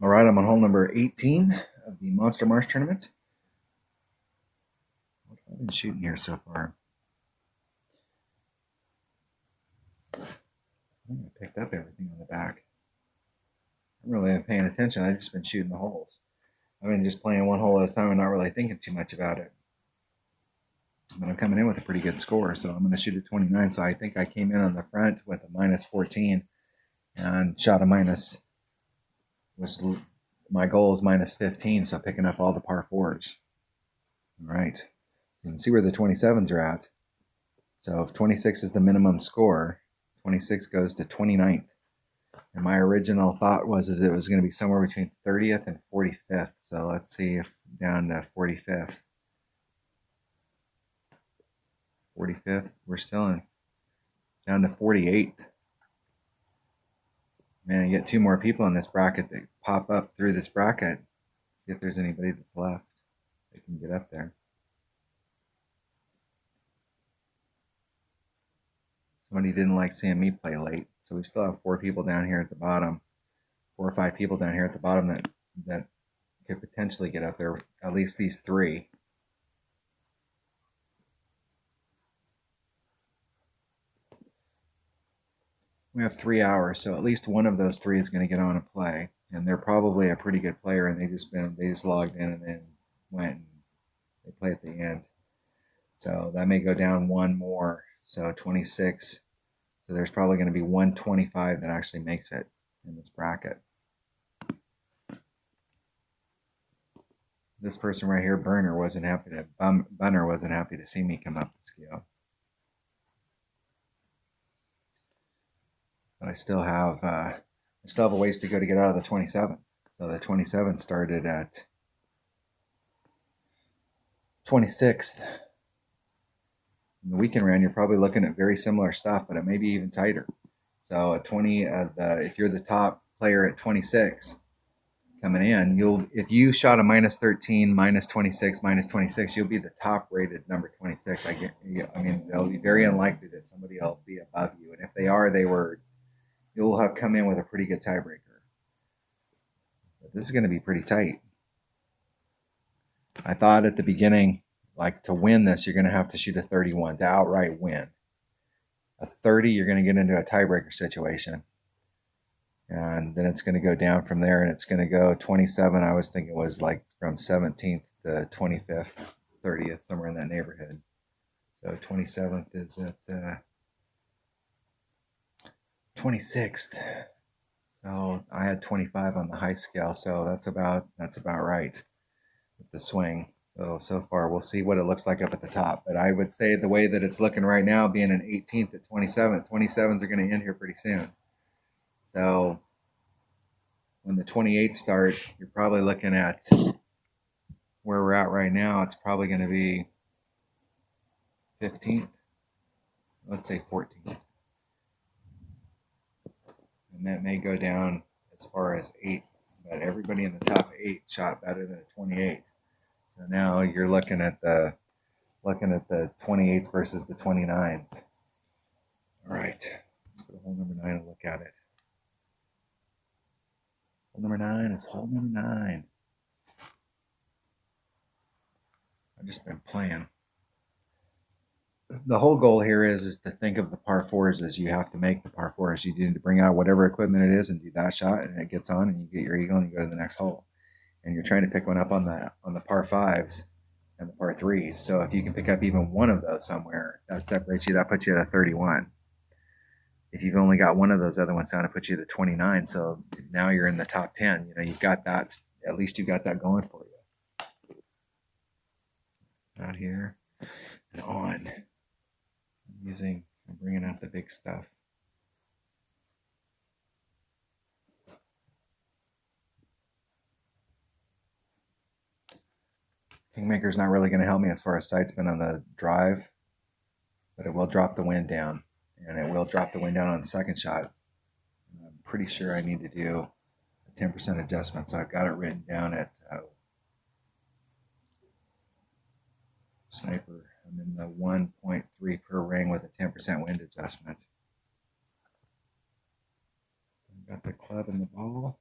All right, I'm on hole number 18 of the Monster Marsh tournament. What have I been shooting here so far? I think I picked up everything on the back. I'm really not paying attention. I've just been shooting the holes. I've been just playing one hole at a time and not really thinking too much about it. But I'm coming in with a pretty good score, so I'm going to shoot a 29. So I think I came in on the front with a minus 14 and shot a minus, which my goal is minus 15, so picking up all the par fours. All right. You can see where the 27s are at. So if 26 is the minimum score, 26 goes to 29th. And my original thought was it was going to be somewhere between 30th and 45th. So let's see if down to 45th. 45th, we're still in down to 48th. Man, you get two more people in this bracket that pop up through this bracket. See if there's anybody that's left that can get up there. Somebody didn't like seeing me play late, so we still have 4 people down here at the bottom. 4 or 5 people down here at the bottom that could potentially get up there. At least these 3. We have 3 hours, so at least one of those 3 is going to get on and play, and they're probably a pretty good player, and they just logged in and then went and they play at the end. So that may go down one more, so 26. So there's probably going to be 125 that actually makes it in this bracket. This person right here, Bunner, wasn't happy to see me come up the scale. But I still have a ways to go to get out of the 27s. So the 27th started at 26th. In the weekend round, you're probably looking at very similar stuff, but it may be even tighter. So at 20, if you're the top player at 26 coming in, if you shot a minus 13, minus 26, minus 26, you'll be the top rated number 26. I mean, it'll be very unlikely that somebody will be above you, and if they are, you'll have come in with a pretty good tiebreaker. But this is going to be pretty tight. I thought at the beginning, like, to win this, you're going to have to shoot a 31 to outright win. A 30, you're going to get into a tiebreaker situation. And then it's going to go down from there, and it's going to go 27. I was thinking it was like from 17th to 25th, 30th, somewhere in that neighborhood. So 27th is at 26th. So I had 25 on the high scale, so that's about right with the swing. So far, we'll see what it looks like up at the top. But I would say the way that it's looking right now, being an 18th at 27th, 27s are going to end here pretty soon. So when the 28th start, you're probably looking at where we're at right now. It's probably going to be 15th. Let's say 14th. And that may go down as far as 8th. But everybody in the top 8 shot better than a 28. So now you're looking at the 28s versus the 29s. All right, let's go to hole number 9 and look at it. Hole number 9 is hole number 9. I've just been playing. The whole goal here is to think of the par fours as you have to make the par fours. You need to bring out whatever equipment it is and do that shot, and it gets on, and you get your eagle, and you go to the next hole. And you're trying to pick one up on the par fives and the par threes. So if you can pick up even one of those somewhere, that separates you. That puts you at a 31. If you've only got one of those other ones down, it puts you to 29. So now you're in the top 10. You know, you've got that. At least you got that going for you. Out here and on. I'm bringing out the big stuff. Kingmaker's not really going to help me as far as sight spin on the drive, but it will drop the wind down, and it will drop the wind down on the second shot. I'm pretty sure I need to do a 10% adjustment, so I've got it written down at Sniper. I'm in the 1.3 per ring with a 10% wind adjustment. I've got the club and the ball.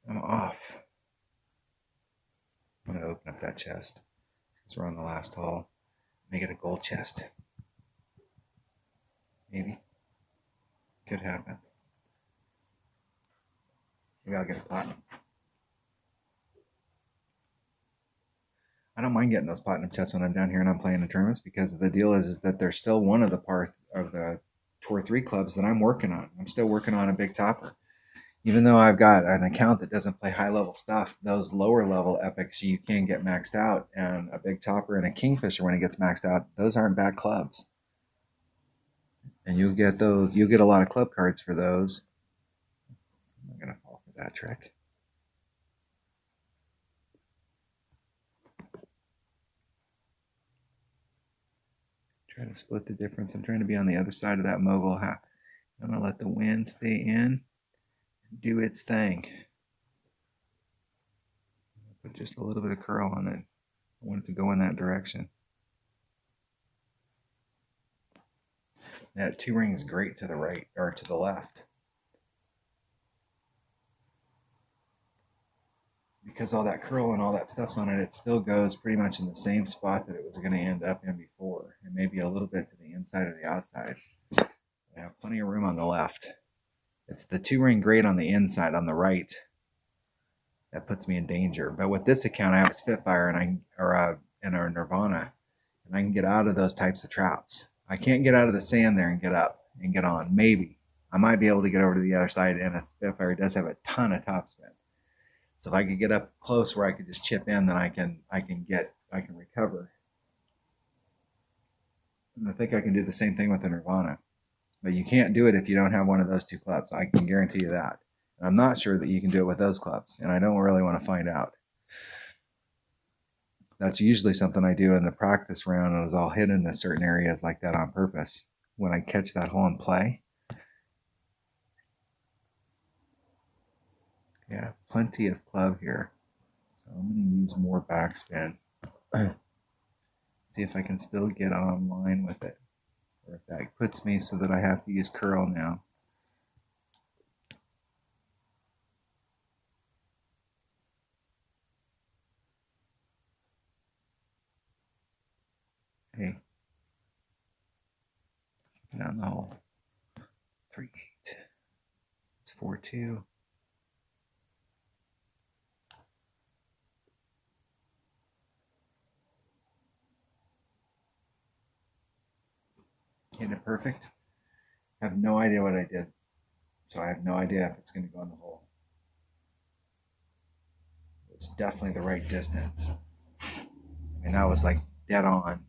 I'm off. off. I'm going to open up that chest because we're on the last hole. Make it a gold chest. Maybe. Could happen. Maybe I'll get a platinum. I don't mind getting those platinum chests when I'm down here and I'm playing in tournaments, because the deal is that they're still one of the parts of the Tour 3 clubs that I'm working on. I'm still working on a big topper. Even though I've got an account that doesn't play high level stuff, those lower level epics you can get maxed out, and a big topper and a kingfisher, when it gets maxed out, those aren't bad clubs. And you'll get those, you'll get a lot of club cards for those. I'm not gonna fall for that trick. Try to split the difference. I'm trying to be on the other side of that mogul. I'm gonna let the wind stay in, do its thing. Put just a little bit of curl on it. I want it to go in that direction. That 2-ring is great to the right or to the left, because all that curl and all that stuff's on it. It still goes pretty much in the same spot that it was going to end up in before, and maybe a little bit to the inside or the outside. I have plenty of room on the left. It's the 2-ring great on the inside. On the right, that puts me in danger. But with this account, I have a Spitfire and a Nirvana, and I can get out of those types of traps. I can't get out of the sand there and get up and get on. Maybe I might be able to get over to the other side, and a Spitfire does have a ton of topspin. So if I could get up close where I could just chip in, then I can recover. And I think I can do the same thing with the Nirvana. But you can't do it if you don't have one of those two clubs. I can guarantee you that. And I'm not sure that you can do it with those clubs, and I don't really want to find out. That's usually something I do in the practice round, and I'll hit in certain areas like that on purpose when I catch that hole in play. Yeah, plenty of club here. So I'm going to use more backspin. See if I can still get online with it, or if that puts me so that I have to use curl now. Hey, down the hole. 3-8. It's 4-2. Hit it perfect. I have no idea what I did, so I have no idea if it's going to go in the hole. It's definitely the right distance. I mean, that was like dead on.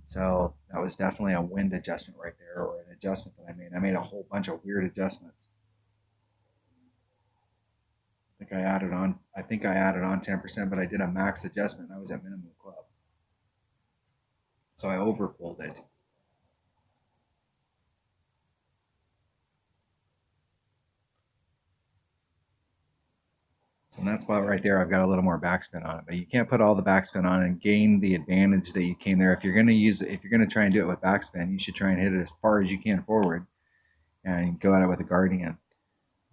So that was definitely a wind adjustment right there, or an adjustment that I made. I made a whole bunch of weird adjustments. I think I added on 10%, but I did a max adjustment. I was at minimum club. So I overpulled it. So in that spot right there, I've got a little more backspin on it, but you can't put all the backspin on and gain the advantage that you came there. If you're going to try and do it with backspin, you should try and hit it as far as you can forward and go at it with a Guardian.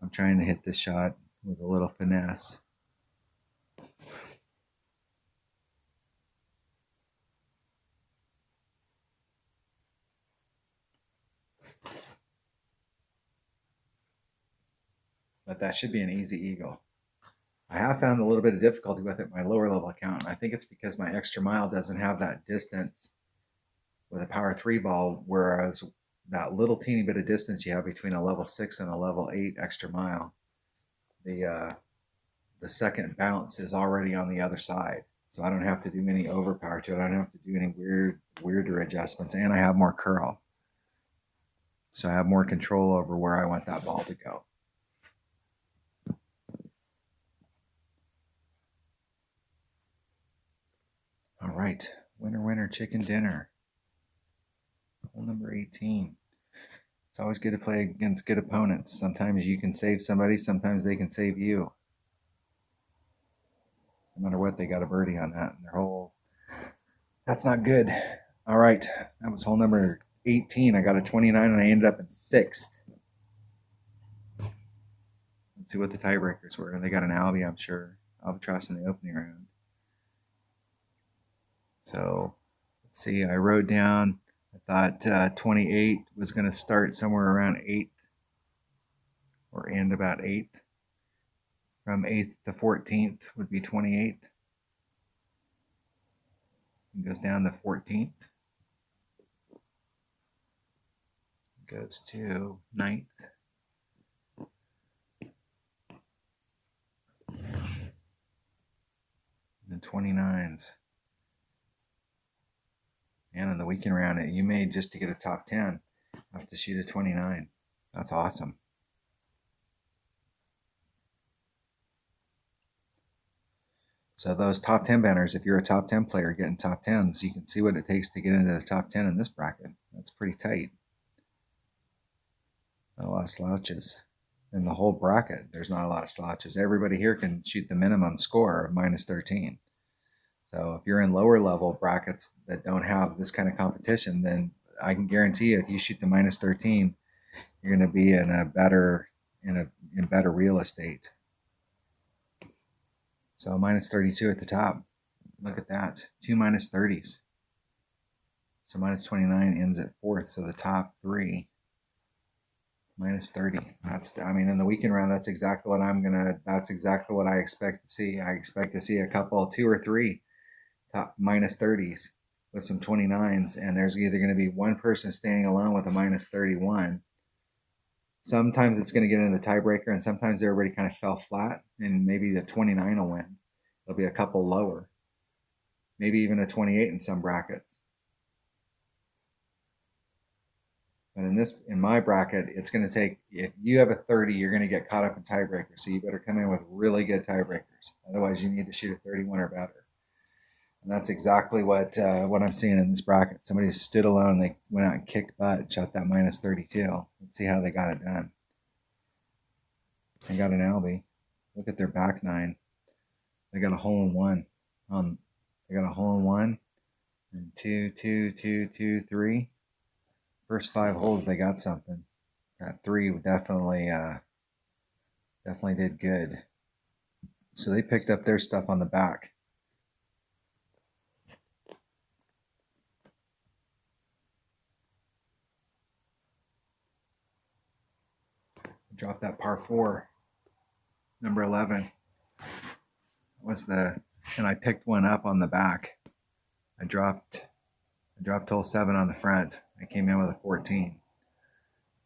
I'm trying to hit this shot with a little finesse. But that should be an easy eagle. I have found a little bit of difficulty with it in my lower level account. I think it's because my extra mile doesn't have that distance with a power 3 ball, whereas that little teeny bit of distance you have between a level 6 and a level 8 extra mile, the second bounce is already on the other side. So I don't have to do any overpower to it. I don't have to do any weirder adjustments, and I have more curl. So I have more control over where I want that ball to go. All right, winner, winner, chicken dinner. Hole number 18. It's always good to play against good opponents. Sometimes you can save somebody, sometimes they can save you. No matter what, they got a birdie on that. And their hole, that's not good. All right, that was hole number 18. I got a 29 and I ended up in 6th. Let's see what the tiebreakers were. They got an Albie, I'm sure. Albatross in the opening round. So let's see. I wrote down. I thought 28 was going to start somewhere around 8th or end about 8th. From 8th to 14th would be 28th. It goes down to 14th. Goes to 9th. And 29s. And in the weekend round, you may, just to get a top 10, have to shoot a 29. That's awesome. So those top 10 banners, if you're a top 10 player getting top 10s, you can see what it takes to get into the top 10 in this bracket. That's pretty tight. Not a lot of slouches. In the whole bracket, there's not a lot of slouches. Everybody here can shoot the minimum score of minus 13. So if you're in lower level brackets that don't have this kind of competition, then I can guarantee you, if you shoot the minus 13, you're going to be in a better real estate. So minus 32 at the top. Look at that. 2 minus 30s. So minus 29 ends at 4th. So the top 3 minus 30. That's, I mean, in the weekend round, that's exactly what that's exactly what I expect to see. I expect to see a couple, 2 or 3 top minus 30s with some 29s. And there's either going to be one person standing alone with a minus 31. Sometimes it's going to get into the tiebreaker, and sometimes everybody kind of fell flat, and maybe the 29 will win. There'll be a couple lower, maybe even a 28 in some brackets. But in my bracket, it's going to take, if you have a 30, you're going to get caught up in tiebreakers. So you better come in with really good tiebreakers. Otherwise, you need to shoot a 31 or better. And that's exactly what I'm seeing in this bracket. Somebody stood alone. They went out and kicked butt and shot that minus 32. Let's see how they got it done. They got an Albie. Look at their back nine. They got a hole in one. They got a hole in one. And 2, 2, 2, 2, 3. First 5 holes, they got something. That 3 definitely did good. So they picked up their stuff on the back. Dropped that par 4, number 11. And I picked one up on the back. I dropped hole 7 on the front. I came in with a 14.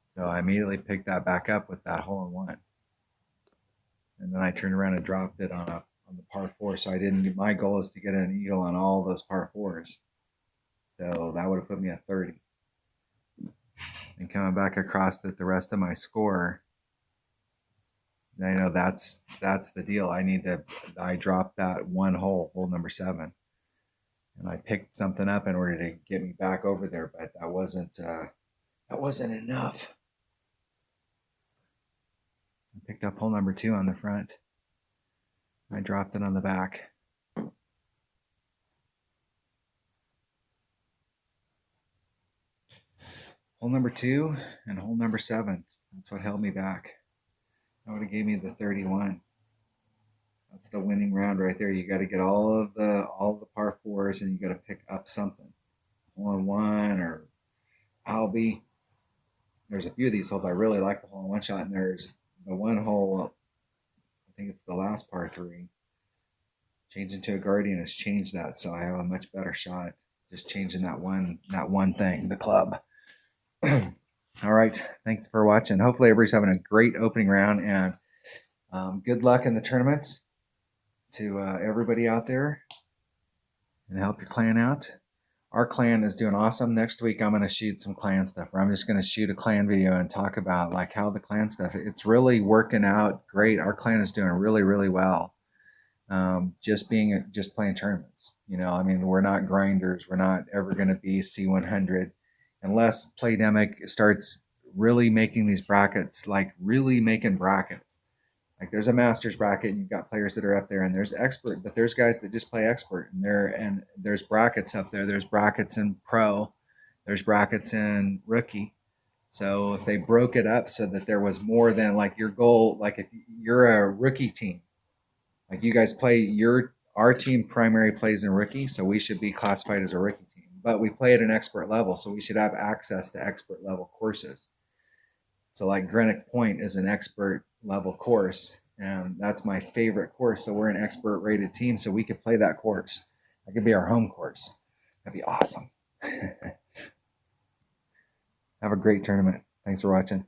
So I immediately picked that back up with that hole in one. And then I turned around and dropped it on the par 4. So my goal is to get an eagle on all those par 4s. So that would have put me at 30. And coming back across the rest of my score, I know that's the deal. I dropped that one hole number 7. And I picked something up in order to get me back over there, but that wasn't enough. I picked up hole number 2 on the front. I dropped it on the back. Hole number 2 and hole number 7. That's what held me back. That would have gave me the 31. That's the winning round right there. You got to get all the par 4s, and you got to pick up something. Hole in one or Albie. There's a few of these holes I really like the hole in one shot, and there's the one hole, I think it's the last par 3. Changing to a Guardian has changed that, so I have a much better shot just changing that one thing, the club. All right, thanks for watching. Hopefully everybody's having a great opening round, and good luck in the tournaments to everybody out there, and help your clan out. Our clan is doing awesome. Next week I'm going to shoot some clan stuff, or I'm just going to shoot a clan video and talk about like how the clan stuff, it's really working out great. Our clan is doing really, really well. Just playing tournaments. I mean, we're not grinders. We're not ever going to be C100 unless Playdemic starts really making these brackets, like really making brackets. Like there's a master's bracket, and you've got players that are up there, and there's expert, but there's guys that just play expert, and there's brackets up there. There's brackets in pro, there's brackets in rookie, So if they broke it up so that there was more than like your goal, like if you're a rookie team, like you guys play our team primary plays in rookie, so we should be classified as a rookie team. But we play at an expert level, so we should have access to expert level courses. So like Greenwich Point is an expert level course, and that's my favorite course. So we're an expert rated team, so we could play that course. That could be our home course. That'd be awesome. Have a great tournament. Thanks for watching.